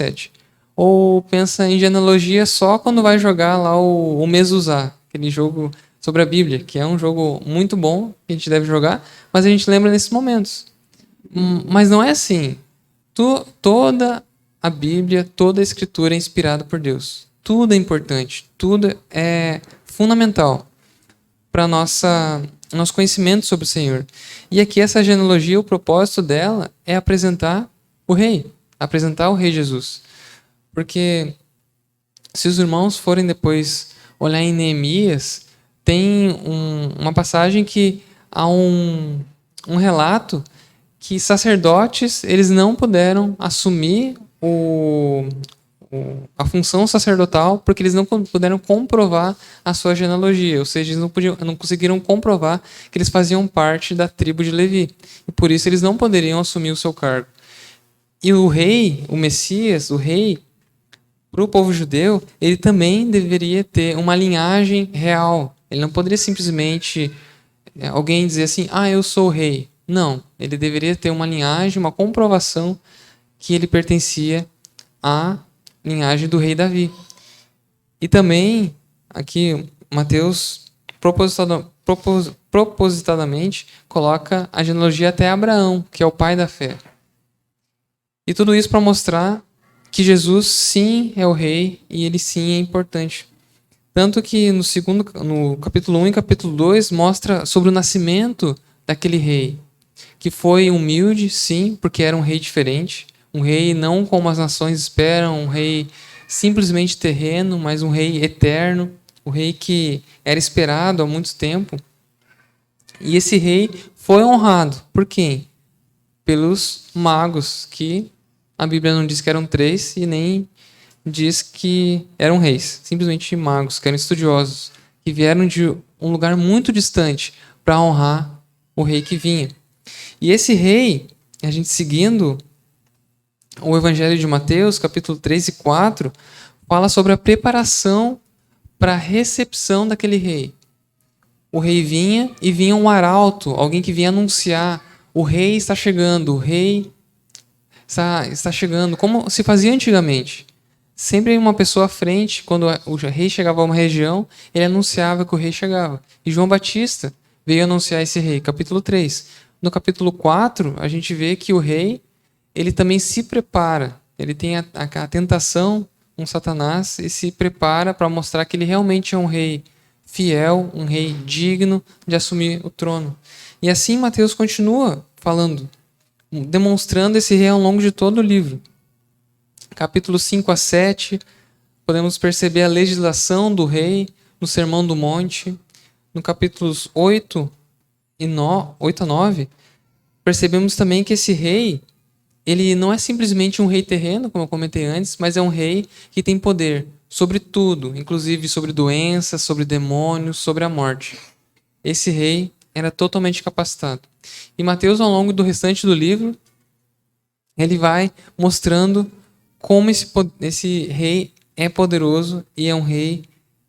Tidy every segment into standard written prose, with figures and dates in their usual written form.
37. Ou pensa em genealogia só quando vai jogar lá o Mezuzá, aquele jogo sobre a Bíblia, que é um jogo muito bom, que a gente deve jogar, mas a gente lembra nesses momentos. Mas não é assim. Toda a Bíblia, toda a Escritura é inspirada por Deus. Tudo é importante, tudo é fundamental para nosso conhecimento sobre o Senhor. E aqui essa genealogia, o propósito dela é apresentar o Rei Jesus. Porque se os irmãos forem depois olhar em Neemias, tem uma passagem que há um relato que sacerdotes eles não puderam assumir a função sacerdotal porque eles não puderam comprovar a sua genealogia, ou seja, eles não conseguiram comprovar que eles faziam parte da tribo de Levi. E por isso eles não poderiam assumir o seu cargo. E o rei, o Messias, o rei, para o povo judeu, ele também deveria ter uma linhagem real. Ele não poderia simplesmente alguém dizer assim, eu sou o rei. Não, ele deveria ter uma linhagem, uma comprovação que ele pertencia à linhagem do rei Davi. E também, aqui, Mateus propositadamente coloca a genealogia até Abraão, que é o pai da fé. E tudo isso para mostrar que Jesus sim é o rei e ele sim é importante. Tanto que no capítulo 1 e capítulo 2 mostra sobre o nascimento daquele rei, que foi humilde, sim, porque era um rei diferente, um rei não como as nações esperam, um rei simplesmente terreno, mas um rei eterno, um rei que era esperado há muito tempo. E esse rei foi honrado por quem? Pelos magos, que a Bíblia não diz que eram 3 e nem diz que eram reis, simplesmente magos, que eram estudiosos, que vieram de um lugar muito distante para honrar o rei que vinha. E esse rei, a gente seguindo o Evangelho de Mateus, capítulo 3 e 4, fala sobre a preparação para a recepção daquele rei. O rei vinha e vinha um arauto, alguém que vinha anunciar: o rei está chegando, o rei está chegando, como se fazia antigamente. Sempre uma pessoa à frente, quando o rei chegava a uma região, ele anunciava que o rei chegava. E João Batista veio anunciar esse rei, capítulo 3. No capítulo 4, a gente vê que o rei, ele também se prepara. Ele tem a tentação com Satanás e se prepara para mostrar que ele realmente é um rei fiel, um rei digno de assumir o trono. E assim Mateus continua falando, demonstrando esse rei ao longo de todo o livro. Capítulo 5 a 7, podemos perceber a legislação do rei no Sermão do Monte. No capítulos 8 a 9, percebemos também que esse rei, ele não é simplesmente um rei terreno, como eu comentei antes, mas é um rei que tem poder sobre tudo, inclusive sobre doenças, sobre demônios, sobre a morte. Esse rei era totalmente capacitado. E Mateus, ao longo do restante do livro, ele vai mostrando como esse rei é poderoso e é um rei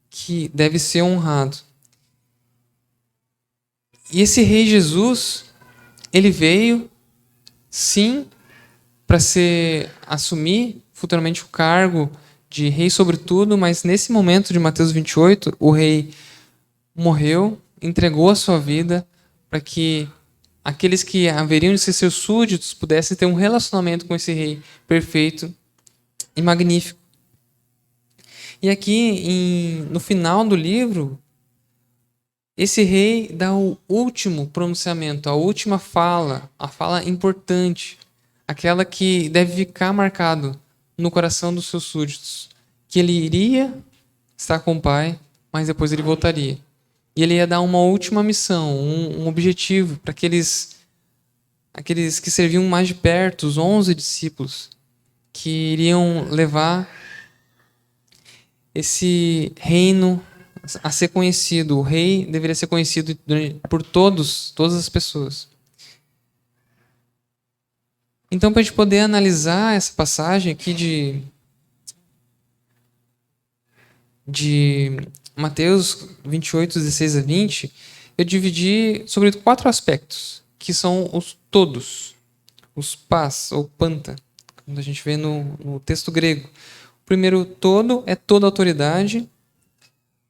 que deve ser honrado. E esse rei Jesus, ele veio, sim, para assumir futuramente o cargo de rei sobre tudo, mas nesse momento de Mateus 28, o rei morreu, entregou a sua vida para que aqueles que haveriam de ser seus súditos pudessem ter um relacionamento com esse rei perfeito e magnífico. E aqui, no final do livro, esse rei dá o último pronunciamento, a última fala, a fala importante, aquela que deve ficar marcado no coração dos seus súditos, que ele iria estar com o Pai, mas depois ele voltaria. E ele ia dar uma última missão, um objetivo para aqueles que serviam mais de perto, os 11 discípulos, que iriam levar esse reino a ser conhecido. O rei deveria ser conhecido por todas as pessoas. Então, para a gente poder analisar essa passagem aqui de Mateus 28, 16 a 20, eu dividi sobre 4 aspectos, que são os todos, os pás ou panta, quando a gente vê no texto grego. O primeiro todo é toda autoridade,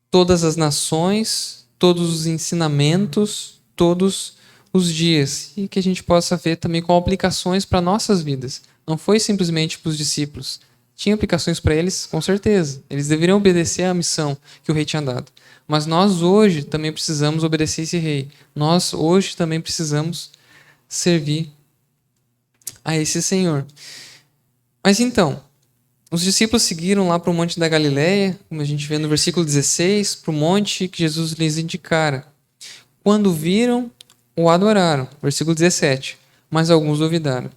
todas as nações, todos os ensinamentos, todos os dias. E que a gente possa ver também com aplicações para nossas vidas. Não foi simplesmente para os discípulos. Tinha aplicações para eles, com certeza. Eles deveriam obedecer à missão que o rei tinha dado. Mas nós hoje também precisamos obedecer esse rei. Nós hoje também precisamos servir a esse Senhor. Mas então, os discípulos seguiram lá para o Monte da Galileia, como a gente vê no versículo 16, para o monte que Jesus lhes indicara. Quando viram, o adoraram. Versículo 17. Mas alguns duvidaram.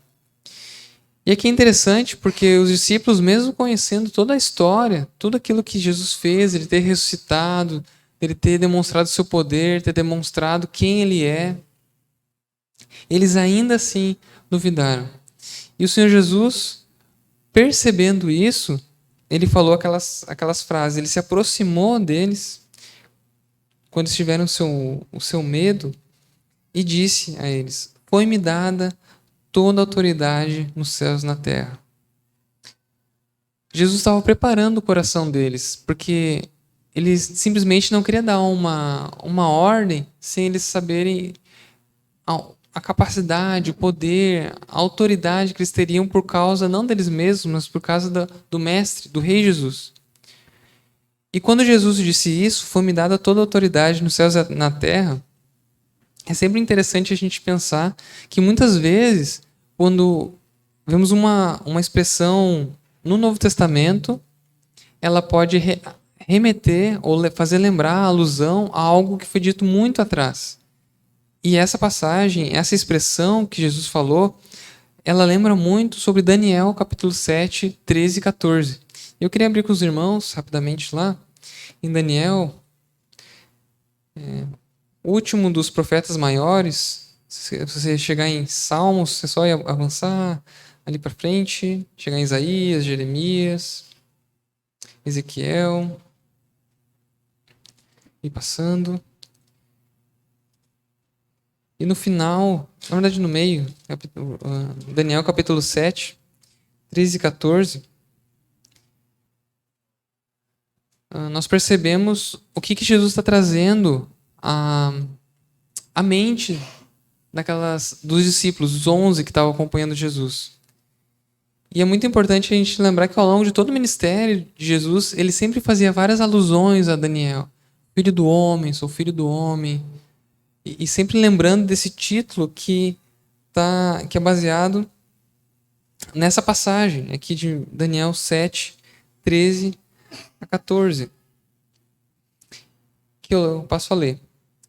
E aqui é interessante porque os discípulos, mesmo conhecendo toda a história, tudo aquilo que Jesus fez, ele ter ressuscitado, ele ter demonstrado seu poder, ter demonstrado quem ele é, eles ainda assim duvidaram. E o Senhor Jesus, percebendo isso, ele falou aquelas frases, ele se aproximou deles quando eles tiveram o seu medo e disse a eles: foi-me dada toda a autoridade nos céus e na terra. Jesus estava preparando o coração deles, porque ele simplesmente não queria dar uma ordem sem eles saberem a capacidade, o poder, a autoridade que eles teriam por causa, não deles mesmos, mas por causa do Mestre, do Rei Jesus. E quando Jesus disse isso, foi-me dada toda a autoridade nos céus e na terra, é sempre interessante a gente pensar que muitas vezes, quando vemos uma expressão no Novo Testamento, ela pode remeter ou fazer lembrar a alusão a algo que foi dito muito atrás. E essa passagem, essa expressão que Jesus falou, ela lembra muito sobre Daniel, capítulo 7, 13 e 14. Eu queria abrir com os irmãos, rapidamente lá, em Daniel, o último dos profetas maiores. Se você chegar em Salmos, você só ia avançar ali para frente, chegar em Isaías, Jeremias, Ezequiel, e passando. E no final, na verdade no meio, Daniel capítulo 7, 13 e 14, nós percebemos o que Jesus está trazendo à mente dos discípulos, os 11 que estavam acompanhando Jesus. E é muito importante a gente lembrar que ao longo de todo o ministério de Jesus, ele sempre fazia várias alusões a Daniel. Filho do homem, sou filho do homem. E sempre lembrando desse título que é baseado nessa passagem aqui de Daniel 7, 13 a 14. Que eu passo a ler.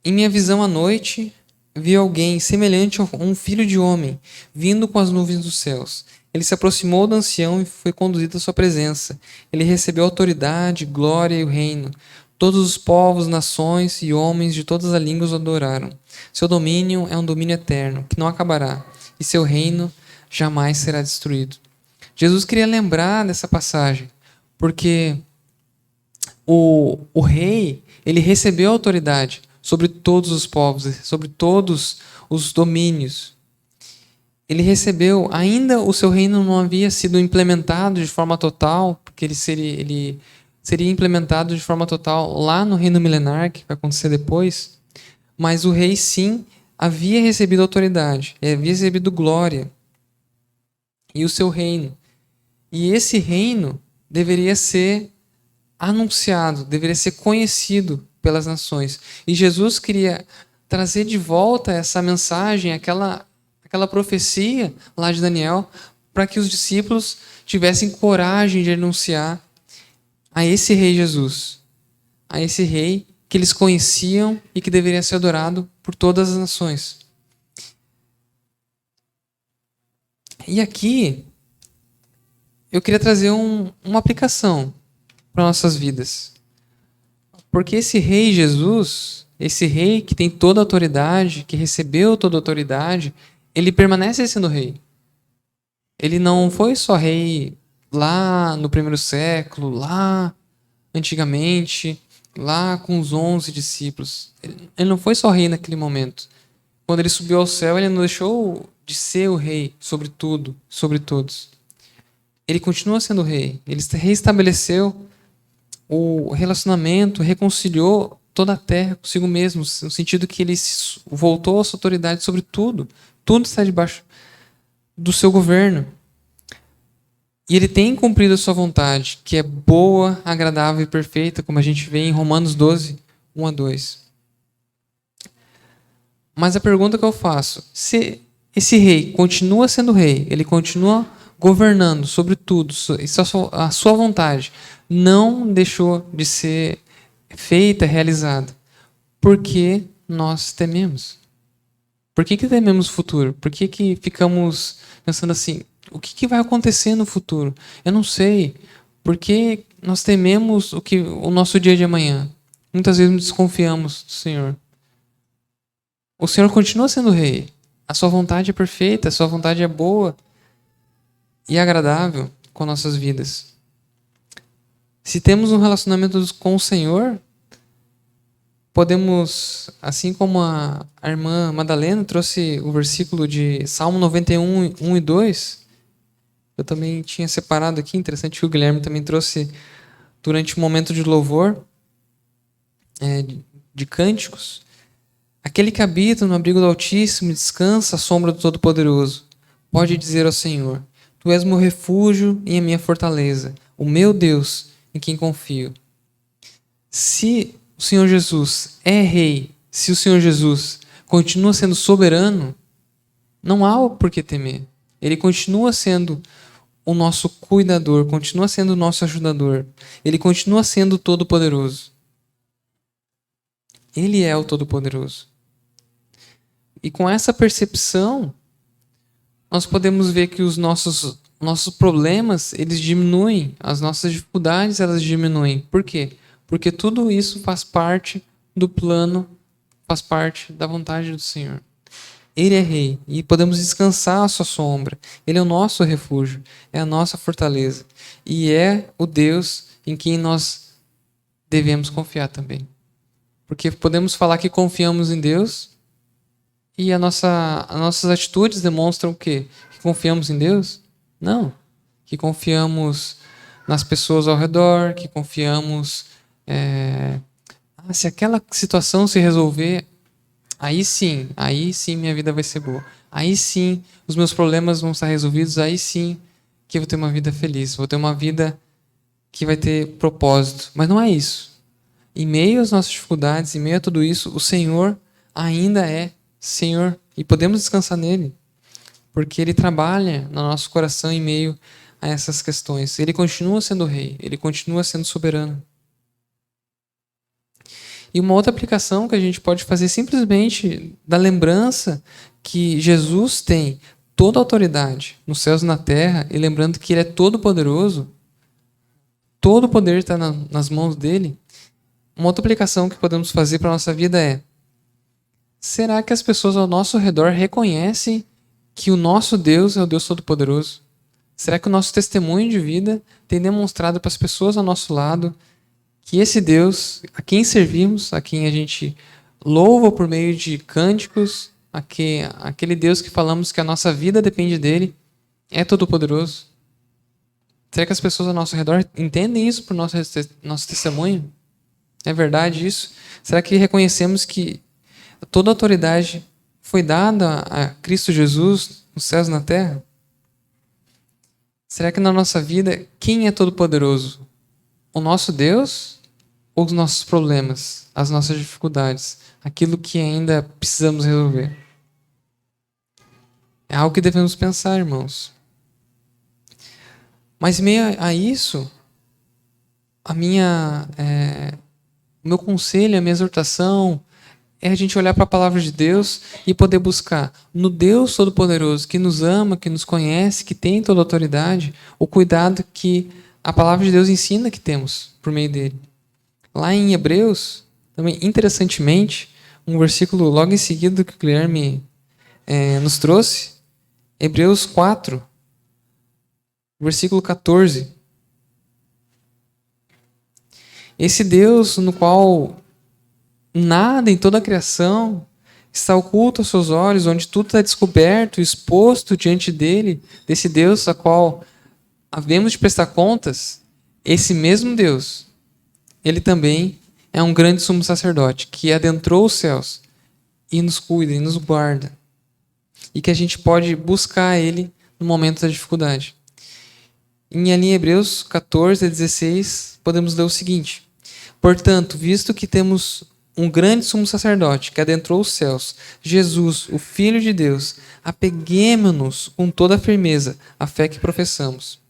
Em minha visão à noite, vi alguém semelhante a um filho de homem, vindo com as nuvens dos céus. Ele se aproximou do ancião e foi conduzido à sua presença. Ele recebeu autoridade, glória e o reino. Todos os povos, nações e homens de todas as línguas o adoraram. Seu domínio é um domínio eterno, que não acabará, e seu reino jamais será destruído. Jesus queria lembrar dessa passagem, porque o rei, ele recebeu autoridade sobre todos os povos, sobre todos os domínios. Ele recebeu, ainda o seu reino não havia sido implementado de forma total, porque ele seria implementado de forma total lá no reino milenar, que vai acontecer depois, mas o rei sim havia recebido autoridade, havia recebido glória e o seu reino. E esse reino deveria ser anunciado, deveria ser conhecido pelas nações. E Jesus queria trazer de volta essa mensagem, aquela profecia lá de Daniel, para que os discípulos tivessem coragem de anunciar a esse rei Jesus, a esse rei que eles conheciam e que deveria ser adorado por todas as nações. E aqui eu queria trazer uma aplicação para nossas vidas. Porque esse rei Jesus, esse rei que tem toda a autoridade, que recebeu toda a autoridade, ele permanece sendo rei. Ele não foi só rei lá no primeiro século, lá antigamente, lá com os 11 discípulos. Ele não foi só rei naquele momento. Quando ele subiu ao céu, ele não deixou de ser o rei sobre tudo, sobre todos. Ele continua sendo rei. Ele reestabeleceu o relacionamento, reconciliou toda a terra consigo mesmo, no sentido que ele voltou à sua autoridade sobre tudo. Tudo está debaixo do seu governo. E ele tem cumprido a sua vontade, que é boa, agradável e perfeita, como a gente vê em Romanos 12, 1 a 2. Mas a pergunta que eu faço, se esse rei continua sendo rei, ele continua governando sobre tudo, a sua vontade não deixou de ser feita, realizada, por que nós tememos? Por que tememos o futuro? Por que ficamos pensando assim, o que vai acontecer no futuro? Eu não sei. Por que nós tememos o nosso dia de amanhã? Muitas vezes desconfiamos do Senhor. O Senhor continua sendo rei. A sua vontade é perfeita, a sua vontade é boa e agradável com nossas vidas. Se temos um relacionamento com o Senhor, podemos, assim como a irmã Madalena trouxe o versículo de Salmo 91, 1 e 2, eu também tinha separado aqui, interessante que o Guilherme também trouxe durante o momento de louvor, de cânticos. Aquele que habita no abrigo do Altíssimo descansa à sombra do Todo-Poderoso. Pode dizer ao Senhor, Tu és meu refúgio e a minha fortaleza, o meu Deus em quem confio. Se o Senhor Jesus é rei, se o Senhor Jesus continua sendo soberano, não há por que temer. Ele continua sendo o nosso cuidador, continua sendo o nosso ajudador. Ele continua sendo o Todo-Poderoso. Ele é o Todo-Poderoso. E com essa percepção, nós podemos ver que os nossos problemas, eles diminuem, as nossas dificuldades, elas diminuem. Por quê? Porque tudo isso faz parte do plano, faz parte da vontade do Senhor. Ele é rei e podemos descansar à sua sombra. Ele é o nosso refúgio, é a nossa fortaleza. E é o Deus em quem nós devemos confiar também. Porque podemos falar que confiamos em Deus e as nossas atitudes demonstram o quê? Que confiamos em Deus? Não. Que confiamos nas pessoas ao redor, que confiamos... se aquela situação se resolver, aí sim minha vida vai ser boa. Aí sim os meus problemas vão estar resolvidos, aí sim que eu vou ter uma vida feliz, vou ter uma vida que vai ter propósito. Mas não é isso. Em meio às nossas dificuldades, em meio a tudo isso, o Senhor ainda é Senhor e podemos descansar nele, porque Ele trabalha no nosso coração em meio a essas questões. Ele continua sendo rei, Ele continua sendo soberano. E uma outra aplicação que a gente pode fazer simplesmente da lembrança que Jesus tem toda a autoridade nos céus e na terra, e lembrando que Ele é todo-poderoso, todo o poder está nas mãos dEle. Uma outra aplicação que podemos fazer para a nossa vida é: será que as pessoas ao nosso redor reconhecem que o nosso Deus é o Deus Todo-Poderoso? Será que o nosso testemunho de vida tem demonstrado para as pessoas ao nosso lado que esse Deus, a quem servimos, a quem a gente louva por meio de cânticos, aquele Deus que falamos que a nossa vida depende dele, é todo-poderoso? Será que as pessoas ao nosso redor entendem isso por nosso testemunho? É verdade isso? Será que reconhecemos que toda a autoridade foi dada a Cristo Jesus nos céus e na terra? Será que na nossa vida, quem é todo-poderoso? O nosso Deus ou os nossos problemas, as nossas dificuldades, aquilo que ainda precisamos resolver? É algo que devemos pensar, irmãos. Mas, em meio a isso, o meu conselho, a minha exortação é a gente olhar para a palavra de Deus e poder buscar no Deus Todo-Poderoso, que nos ama, que nos conhece, que tem toda a autoridade, o cuidado que a palavra de Deus ensina que temos por meio dele. Lá em Hebreus, também interessantemente, um versículo logo em seguida que o Guilherme nos trouxe, Hebreus 4, versículo 14. Esse Deus no qual nada em toda a criação está oculto aos seus olhos, onde tudo está descoberto, exposto diante dele, desse Deus a qual havemos de prestar contas, esse mesmo Deus, ele também é um grande sumo sacerdote que adentrou os céus e nos cuida e nos guarda. E que a gente pode buscar ele no momento da dificuldade. Ali em Hebreus 14, 16, podemos ler o seguinte: portanto, visto que temos um grande sumo sacerdote que adentrou os céus, Jesus, o Filho de Deus, apeguemo-nos com toda a firmeza à fé que professamos.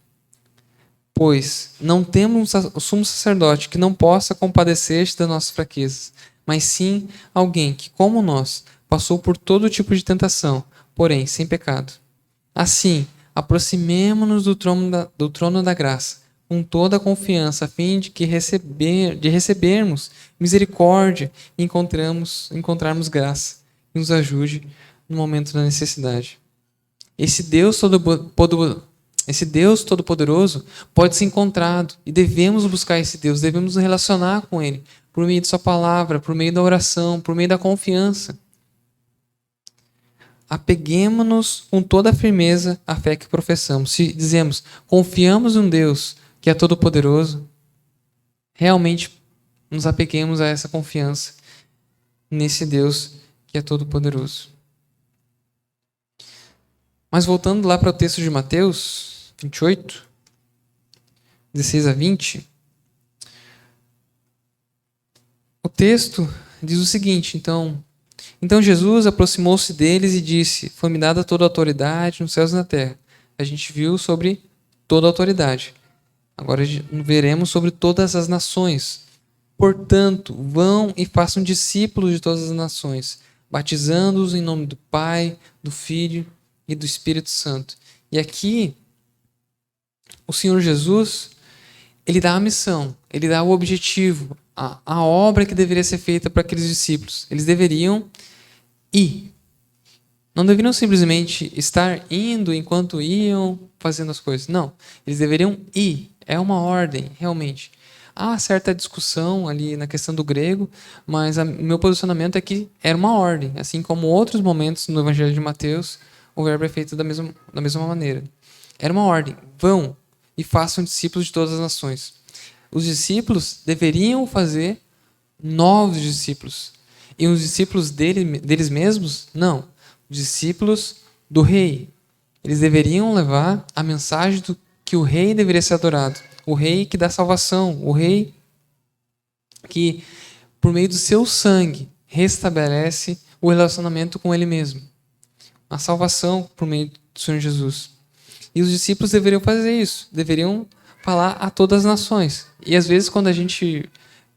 Pois não temos um sumo sacerdote que não possa compadecer-se das nossas fraquezas, mas sim alguém que, como nós, passou por todo tipo de tentação, porém sem pecado. Assim, aproximemo-nos do trono da graça, com toda a confiança, a fim de recebermos misericórdia e encontrarmos graça, que nos ajude no momento da necessidade. Esse Deus Todo-Poderoso pode ser encontrado e devemos buscar esse Deus, devemos nos relacionar com Ele por meio de Sua palavra, por meio da oração, por meio da confiança. Apeguemo-nos com toda a firmeza à fé que professamos. Se dizemos, confiamos em um Deus que é todo-poderoso, realmente nos apeguemos a essa confiança nesse Deus que é todo-poderoso. Mas voltando lá para o texto de Mateus 28, 16 a 20, o texto diz o seguinte, Então Jesus aproximou-se deles e disse, foi-me dada toda a autoridade nos céus e na terra. A gente viu sobre toda a autoridade. Agora veremos sobre todas as nações. Portanto, vão e façam discípulos de todas as nações, batizando-os em nome do Pai, do Filho e do Espírito Santo. E aqui, o Senhor Jesus, ele dá a missão, ele dá o objetivo, a obra que deveria ser feita para aqueles discípulos. Eles deveriam ir. Não deveriam simplesmente estar indo enquanto iam fazendo as coisas. Não, eles deveriam ir. É uma ordem, realmente. Há certa discussão ali na questão do grego, mas o meu posicionamento é que era uma ordem. Assim como outros momentos no Evangelho de Mateus, o verbo é feito da mesma maneira. Era uma ordem. Vão e façam discípulos de todas as nações. Os discípulos deveriam fazer novos discípulos. E os discípulos deles mesmos? Não. Os discípulos do rei. Eles deveriam levar a mensagem do que o rei deveria ser adorado. O rei que dá salvação. O rei que, por meio do seu sangue, restabelece o relacionamento com ele mesmo. A salvação por meio do Senhor Jesus. E os discípulos deveriam fazer isso. Deveriam falar a todas as nações. E às vezes, quando a gente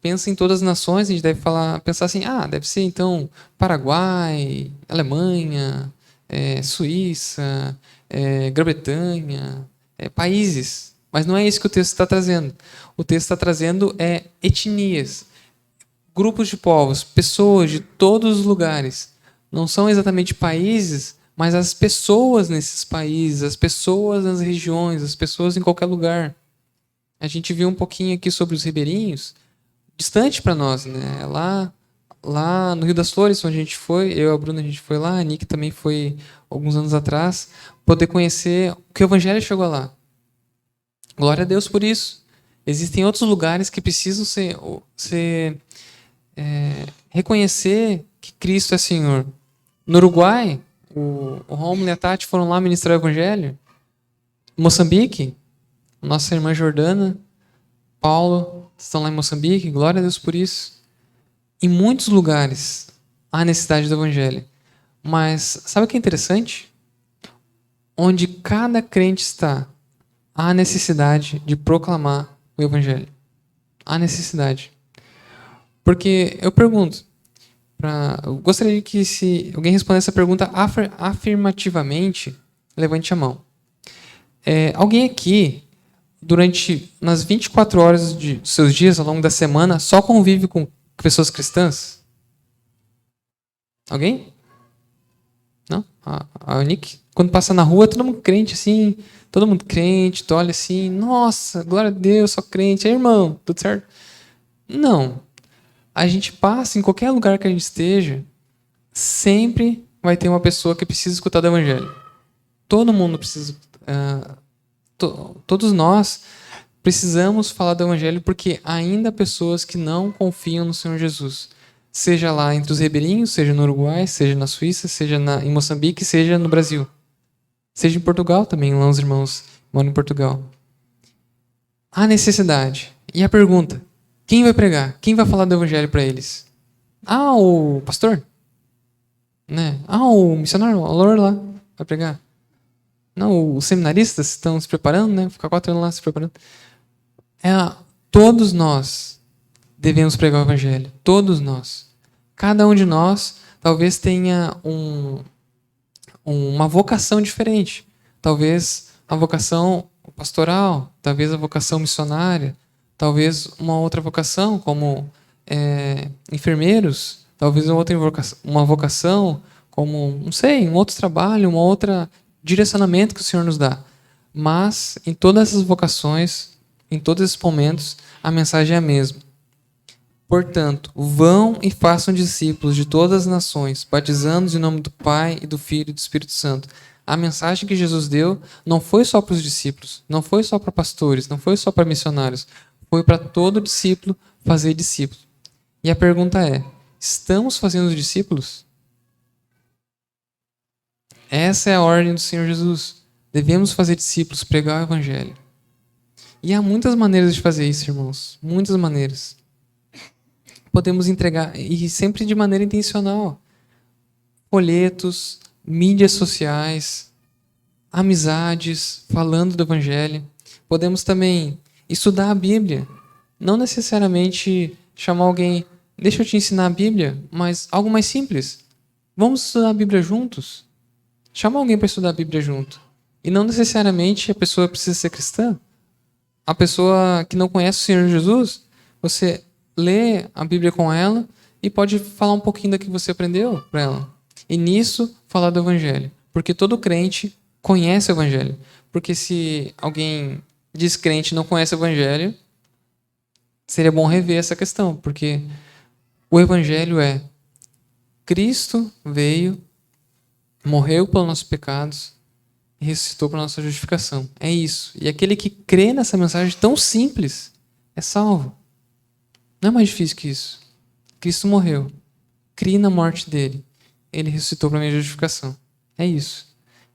pensa em todas as nações, a gente deve pensar assim, deve ser então Paraguai, Alemanha, Suíça, Grã-Bretanha, países. Mas não é isso que o texto está trazendo. O texto está trazendo etnias, grupos de povos, pessoas de todos os lugares. Não são exatamente países, mas as pessoas nesses países, as pessoas nas regiões, as pessoas em qualquer lugar. A gente viu um pouquinho aqui sobre os ribeirinhos, distante para nós, né? Lá no Rio das Flores, onde a gente foi, eu e a Bruna, a gente foi lá, a Nick também foi alguns anos atrás, poder conhecer o que o Evangelho chegou lá. Glória a Deus por isso. Existem outros lugares que precisam reconhecer que Cristo é Senhor. No Uruguai, o Romulo e a Tati foram lá ministrar o Evangelho. Moçambique, nossa irmã Jordana, Paulo, estão lá em Moçambique, glória a Deus por isso. Em muitos lugares há necessidade do Evangelho. Mas sabe o que é interessante? Onde cada crente está, há necessidade de proclamar o Evangelho. Há necessidade. Porque eu pergunto, eu gostaria que se alguém respondesse essa pergunta afirmativamente, levante a mão. Alguém aqui, nas 24 horas dos seus dias, ao longo da semana, só convive com pessoas cristãs? Alguém? Não? A Nick, quando passa na rua, todo mundo crente, assim, todo mundo crente, tu olha assim, nossa, glória a Deus, só crente, aí, irmão, tudo certo? Não. A gente passa em qualquer lugar que a gente esteja, sempre vai ter uma pessoa que precisa escutar do Evangelho. Todo mundo precisa todos nós precisamos falar do evangelho porque ainda há pessoas que não confiam no Senhor Jesus. Seja lá entre os ribeirinhos, seja no Uruguai, seja na Suíça, seja em Moçambique, seja no Brasil. Seja em Portugal também, lá os irmãos moram em Portugal. Há necessidade. E a pergunta, quem vai pregar? Quem vai falar do evangelho para eles? Ah, o pastor? Né? Ah, o missionário, o Lord lá, vai pregar. Não, os seminaristas estão se preparando, né? Ficar 4 anos lá se preparando. Todos nós devemos pregar o evangelho. Todos nós. Cada um de nós talvez tenha uma vocação diferente. Talvez a vocação pastoral, talvez a vocação missionária, talvez uma outra vocação como enfermeiros, talvez uma vocação como, não sei, um outro trabalho, um outro direcionamento que o Senhor nos dá. Mas em todas essas vocações, em todos esses momentos, a mensagem é a mesma. Portanto, vão e façam discípulos de todas as nações, batizando-os em nome do Pai e do Filho e do Espírito Santo. A mensagem que Jesus deu não foi só para os discípulos, não foi só para pastores, não foi só para missionários, foi para todo discípulo fazer discípulo. E a pergunta é, estamos fazendo discípulos? Essa é a ordem do Senhor Jesus. Devemos fazer discípulos, pregar o evangelho. E há muitas maneiras de fazer isso, irmãos. Muitas maneiras. Podemos entregar, e sempre de maneira intencional, folhetos, mídias sociais, amizades, falando do evangelho. Podemos também estudar a Bíblia. Não necessariamente chamar alguém, deixa eu te ensinar a Bíblia, mas algo mais simples. Vamos estudar a Bíblia juntos. Chama alguém para estudar a Bíblia junto. E não necessariamente a pessoa precisa ser cristã. A pessoa que não conhece o Senhor Jesus, você lê a Bíblia com ela e pode falar um pouquinho do que você aprendeu para ela. E nisso, falar do Evangelho. Porque todo crente conhece o Evangelho. Porque se alguém descrente não conhece o Evangelho, seria bom rever essa questão. Porque o Evangelho é Cristo veio, morreu pelos nossos pecados e ressuscitou para a nossa justificação. É isso. E aquele que crê nessa mensagem tão simples é salvo. Não é mais difícil que isso. Cristo morreu. Crie na morte dele. Ele ressuscitou para a minha justificação. É isso.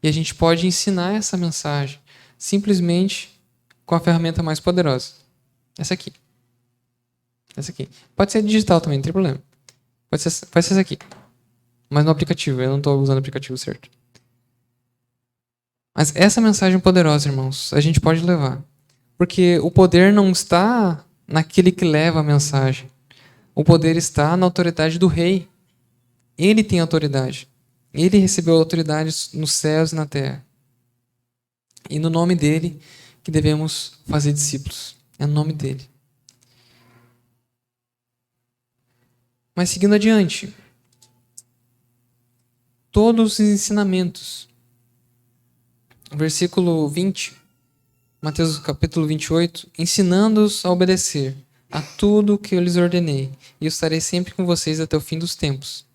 E a gente pode ensinar essa mensagem simplesmente com a ferramenta mais poderosa. Essa aqui. Essa aqui. Pode ser digital também, não tem problema. Pode ser essa aqui. Mas no aplicativo. Eu não estou usando o aplicativo certo. Mas essa mensagem poderosa, irmãos, a gente pode levar. Porque o poder não está naquele que leva a mensagem. O poder está na autoridade do rei. Ele tem autoridade. Ele recebeu autoridade nos céus e na terra. E no nome dele que devemos fazer discípulos. É no nome dele. Mas seguindo adiante. Todos os ensinamentos. Versículo 20. Mateus capítulo 28. Ensinando-os a obedecer a tudo o que eu lhes ordenei. E eu estarei sempre com vocês até o fim dos tempos.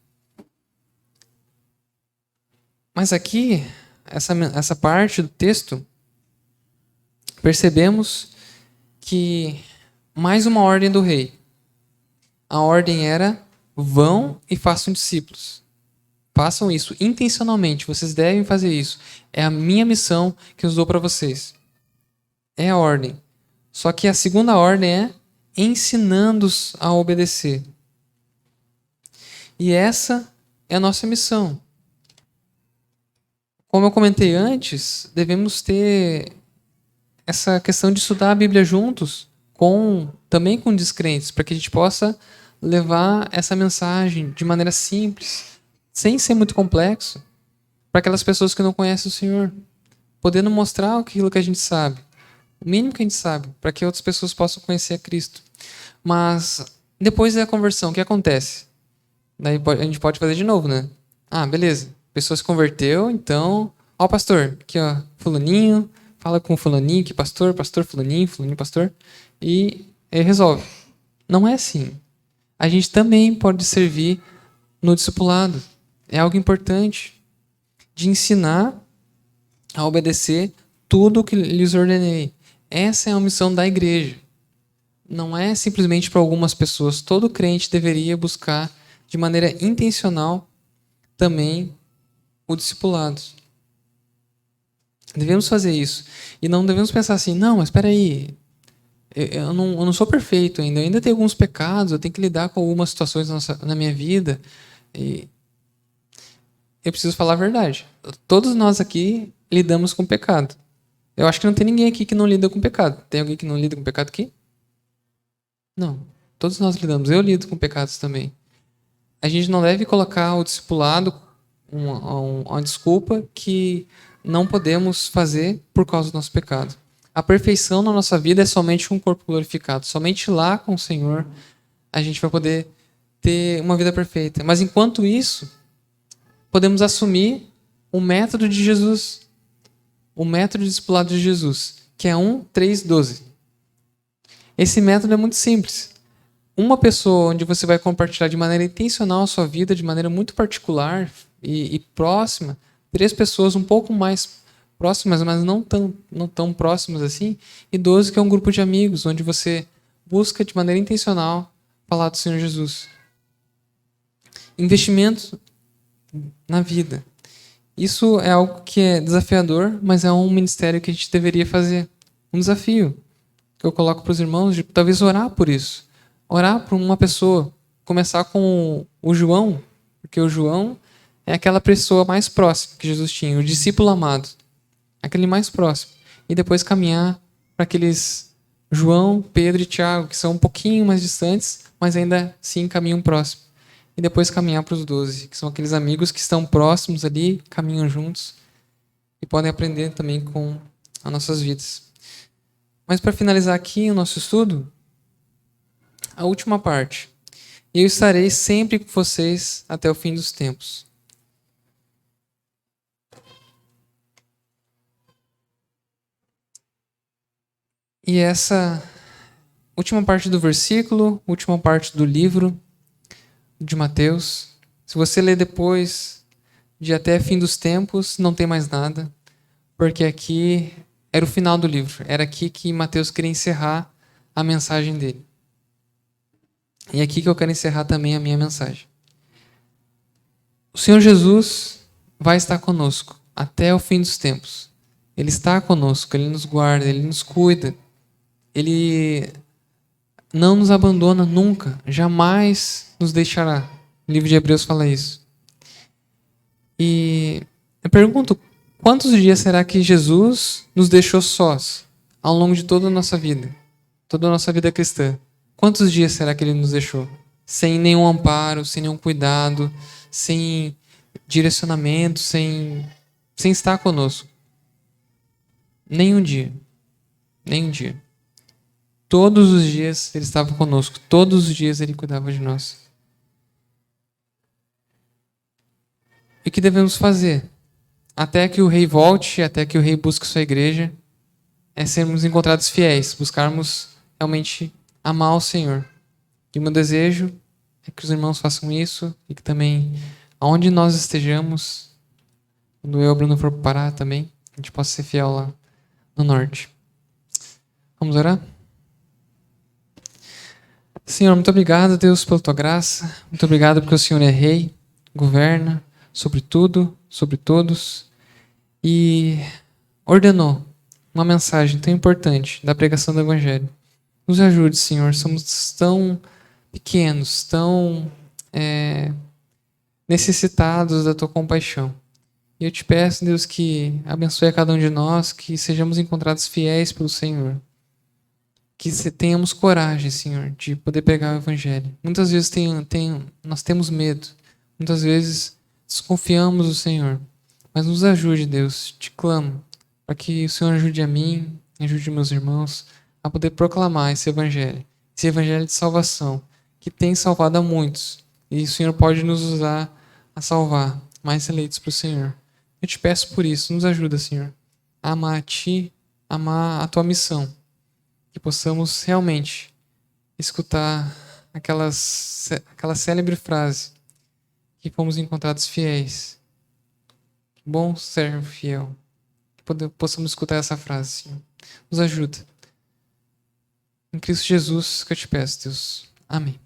Mas aqui, essa parte do texto, percebemos que mais uma ordem do rei. A ordem era, vão e façam discípulos. Façam isso intencionalmente, vocês devem fazer isso. É a minha missão que eu dou para vocês. É a ordem. Só que a segunda ordem é ensinando-os a obedecer. E essa é a nossa missão. Como eu comentei antes, devemos ter essa questão de estudar a Bíblia juntos, também com descrentes, para que a gente possa levar essa mensagem de maneira simples, sem ser muito complexo, para aquelas pessoas que não conhecem o Senhor, podendo mostrar aquilo que a gente sabe, o mínimo que a gente sabe, para que outras pessoas possam conhecer a Cristo. Mas depois da conversão, o que acontece? Daí a gente pode fazer de novo, né? Ah, beleza. A pessoa se converteu, então... Ó, pastor, aqui ó, fulaninho, fala com fulaninho, que pastor, fulaninho, pastor, e ele resolve. Não é assim. A gente também pode servir no discipulado. É algo importante de ensinar a obedecer tudo o que lhes ordenei. Essa é a missão da igreja. Não é simplesmente para algumas pessoas. Todo crente deveria buscar de maneira intencional também o discipulado. Devemos fazer isso. E não devemos pensar assim, não, mas espera aí, eu não sou perfeito ainda. Eu ainda tenho alguns pecados, eu tenho que lidar com algumas situações na minha vida. E eu preciso falar a verdade. Todos nós aqui lidamos com pecado. Eu acho que não tem ninguém aqui que não lida com pecado. Tem alguém que não lida com pecado aqui? Não. Todos nós lidamos. Eu lido com pecados também. A gente não deve colocar o discipulado uma desculpa que não podemos fazer por causa do nosso pecado. A perfeição na nossa vida é somente um corpo glorificado. Somente lá com o Senhor a gente vai poder ter uma vida perfeita. Mas enquanto isso, podemos assumir o método de Jesus. O método de discipulado de Jesus, que é 1-3-12. Esse método é muito simples. Uma pessoa onde você vai compartilhar de maneira intencional a sua vida, de maneira muito particular e próxima. 3 pessoas um pouco mais próximas, mas não tão próximas assim. E 12, que é um grupo de amigos, onde você busca de maneira intencional falar do Senhor Jesus. Investimento na vida. Isso é algo que é desafiador, mas é um ministério que a gente deveria fazer. Um desafio que eu coloco para os irmãos de talvez orar por isso. Orar por uma pessoa. Começar com o João, porque o João é aquela pessoa mais próxima que Jesus tinha, o discípulo amado. Aquele mais próximo. E depois caminhar para aqueles João, Pedro e Tiago, que são um pouquinho mais distantes, mas ainda assim caminham próximo. E depois caminhar para os 12, que são aqueles amigos que estão próximos ali, caminham juntos e podem aprender também com as nossas vidas. Mas para finalizar aqui o nosso estudo, a última parte. Eu estarei sempre com vocês até o fim dos tempos. E essa última parte do versículo, última parte do livro de Mateus, se você ler depois de até fim dos tempos, não tem mais nada, porque aqui era o final do livro. Era aqui que Mateus queria encerrar a mensagem dele. E é aqui que eu quero encerrar também a minha mensagem. O Senhor Jesus vai estar conosco até o fim dos tempos. Ele está conosco, Ele nos guarda, Ele nos cuida. Ele não nos abandona nunca, jamais nos deixará. O livro de Hebreus fala isso. E eu pergunto, quantos dias será que Jesus nos deixou sós ao longo de toda a nossa vida? Toda a nossa vida cristã. Quantos dias será que Ele nos deixou? Sem nenhum amparo, sem nenhum cuidado, sem direcionamento, sem estar conosco. Nenhum dia. Nenhum dia. Todos os dias Ele estava conosco. Todos os dias Ele cuidava de nós. E o que devemos fazer? Até que o rei volte, até que o rei busque sua igreja, é sermos encontrados fiéis, buscarmos realmente amar o Senhor. E o meu desejo é que os irmãos façam isso e que também, aonde nós estejamos, quando eu e o Bruno for parar também, a gente possa ser fiel lá no norte. Vamos orar? Senhor, muito obrigado, Deus, pela tua graça. Muito obrigado porque o Senhor é rei, governa sobre tudo, sobre todos e ordenou uma mensagem tão importante da pregação do Evangelho. Nos ajude, Senhor. Somos tão pequenos, tão necessitados da tua compaixão. E eu te peço, Deus, que abençoe a cada um de nós, que sejamos encontrados fiéis pelo Senhor. Que tenhamos coragem, Senhor, de poder pregar o Evangelho. Muitas vezes nós temos medo. Muitas vezes desconfiamos do Senhor. Mas nos ajude, Deus. Te clamo para que o Senhor ajude a mim, ajude meus irmãos a poder proclamar esse Evangelho de salvação, que tem salvado a muitos. E o Senhor pode nos usar a salvar mais eleitos para o Senhor. Eu te peço por isso, nos ajuda, Senhor, a amar a Ti, amar a Tua missão. Que possamos realmente escutar aquela célebre frase, que fomos encontrados fiéis. Bom servo fiel. possamos escutar essa frase, Senhor. Nos ajuda. Em Cristo Jesus que eu te peço, Deus. Amém.